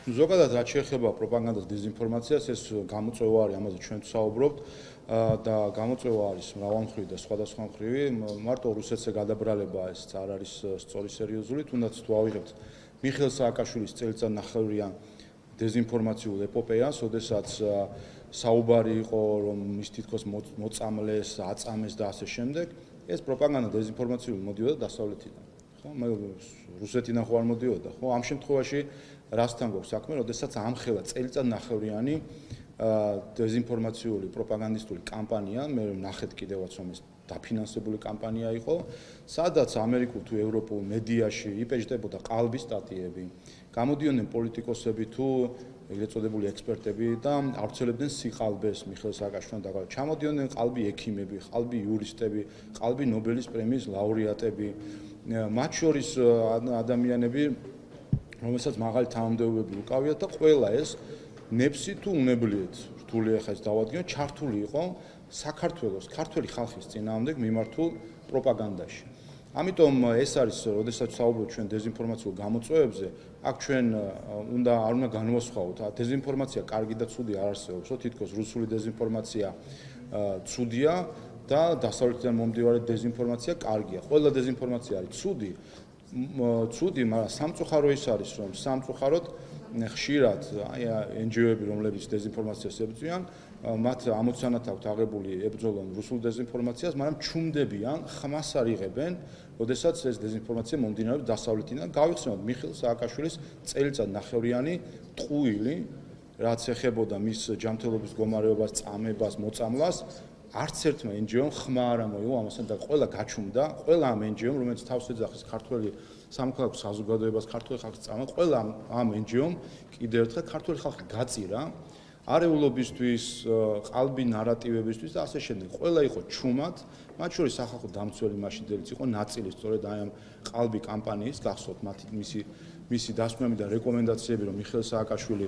ზოგადად რაც შეეხება პროპაგანდას დეზინფორმაციას, ეს გამოწვევა არის, ამაზე ჩვენ ვსაუბრობთ და გამოწვევა არის მრავალმხრივი და სხვადასხვამხრივი. მარტო რუსეთზე გადაბრალება ეს არ არის სწორი სერიოზული, თუნდაც თუ ავიღებთ მიხეილ სააკაშვილის წელიწადნახევრიან დეზინფორმაციულ ეპოპეას, ოდესაც საუბარი იყო, რომ ის თითქოს მოწამლეს, აწამეს და ასე შემდეგ, ეს პროპაგანდა დეზინფორმაციული მოდიოდა დასავლეთიდან. ხო, რუსეთიდან ხო არ მოდიოდა, ხო? ამ შემთხვევაში რასთან გვაქვს საქმე, როდესაც ამხელა წელიწადნახევრიანი დეზინფორმაციული პროპაგანდისტული კამპანია, მე ნახეთ კიდევაც რომ ეს დაფინანსებული კამპანია იყო, სადაც ამერიკულ თუ ევროპულ მედიაში იბეჭდებოდა ყალბის სტატიები, გამოდიოდნენ პოლიტიკოსები თუ ეგრეთ წოდებული ექსპერტები და ავრცელებდნენ სიყალბეს მიხეილ სააკაშვილთან დაკავშირებით. ჩამოდიოდნენ ყალბი ექიმები, ყალბი იურისტები, ყალბი ნობელის პრემიის ლაურეატები, მათ შორის ადამიანები, რომელსაც მაღალი თანამდებობები უკავიათ და ყველა ეს ნებსი თუ უნებლიეთ რთული ახლა ეს დავადგინოთ, ჩართული იყო საქართველოს, ქართველი ხალხის წინააღმდეგ მიმართულ პროპაგანდაში. ამიტომ ეს არის, როდესაც საუბრობთ ჩვენ დეზინფორმაციულ გამოწვევებზე, აქ ჩვენ არ უნდა განვასხვაოთ, დეზინფორმაცია კარგი და ცუდი არ არსებობს, ხო, თითქოს რუსული დეზინფორმაცია ცუდია და დასავლეთიდან მომდივარე დეზინფორმაცია კარგია. ყველა დეზინფორმაცია არის ცუდი, მაგრამ სამწუხარო ის არის, რომ სამწუხაროდ ხშირად NGO-ები, რომლებიც დეზინფორმაციას ებრძვიან, მათ ამოცანად აქვთ აღებული ებრძოლონ რუსულ დეზინფორმაციას, მაგრამ ჩუმდებიან, ხმას არ იღებენ, როდესაც ეს დეზინფორმაცია მომდინარეობს დასავლეთიდან. გავიხსენოთ მიხეილ სააკაშვილის წელიწადნახევრიანი ტყუილი, რაც ეხებოდა მის ჯანმრთელობის მდგომარეობას, წამებას, მოწამლას, არც ერთმა NGO-მ ხმა არ ამოიღო ამასთან და ყველა გაჩუმდა, ყველა ამ NGO-მ, რომელიც თავს ეძახის ქართველი სამოქალაქო საზოგადოებას, ქართველი ხალხის წამება, ყველა ამ NGO-მ კიდევ ერთხელ ქართველი ხალხი გაწირა არეულობისთვის, ყალბი ნარატივებისთვის და ასე შემდეგ. ყველა იყო ჩუმად, მათ შორის სახალხო დამცველი მაშინდელიც იყო ნაწილი სწორედ აი ამ ყალბი კამპანიის, გახსოვთ მისი დასკვნები და რეკომენდაციები, რომ მიხეილ სააკაშვილი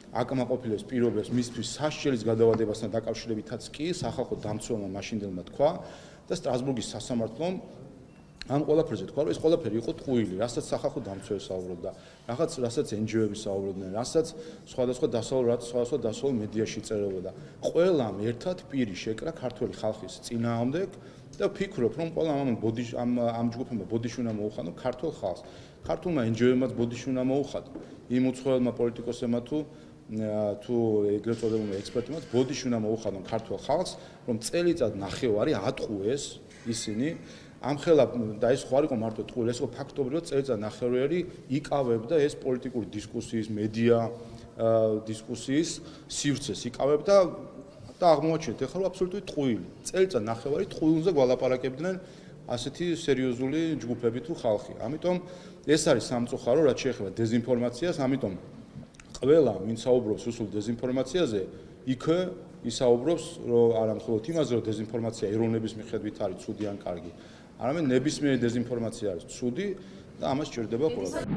აკმაყოფილებს პირობებს მისთვის სასჯელის გადავადებასთან დაკავშირებითაც კი სახალხო დამცველმა მაშინდელმა თქვა და სტრასბურგის სასამართლომ ამ ყველაფერზე თქვა, რომ ეს ყველაფერი იყო ტყუილი, რასაც სახალხო დამცველი საუბრობდა, რასაც NGO-ები საუბრობდნენ, რასაც სხვადასხვა დასავლურ მედიაში წერებოდა. ყველამ ერთად პირი შეკრა ქართველი ხალხის წინააღმდეგ და ვფიქრობ, რომ ყველა ამ ჯგუფებმა ბოდიში უნდა მოუხადონ ქართულ ხალხს. ქართულმა NGO-ებმაც ბოდიში უნდა მოუხადონ. იმ უცხოელმა პოლიტიკოსებმა თუ ეგრეთ წოდებულმა ექსპერტებმაც ბოდიში უნდა მოუხადონ ქართულ ხალხს, რომ წელიწადნახევარი ატყუეს ისინი ამხელა და ეს ხო არ იყო მარტო ტყუილი, ეს იყო ფაქტობრივად წელიწადნახევარი იკავებდა ეს პოლიტიკური დისკუსიის, მედია დისკუსიის სივრცეს იკავებდა და აღმოაჩინეთ ეხლა აბსოლუტური ტყუილი. წელიწადნახევარი ტყუილზე გვალაპარაკებდნენ ასეთი სერიოზული ჯგუფები თუ ხალხი. ამიტომ ეს არის სამწუხარო, რაც შეეხება დეზინფორმაციას, ამიტომ ყველა ვინც საუბრობს რუსულ დეზინფორმაციაზე, იქ ისაუბრობს არა მხოლოდ იმაზე, რომ დეზინფორმაცია ეროვნების მიხედვით არის ცუდი ან კარგი, არამედ ნებისმიერი დეზინფორმაცია არის ცუდი და ამას სჭირდება ყველგან.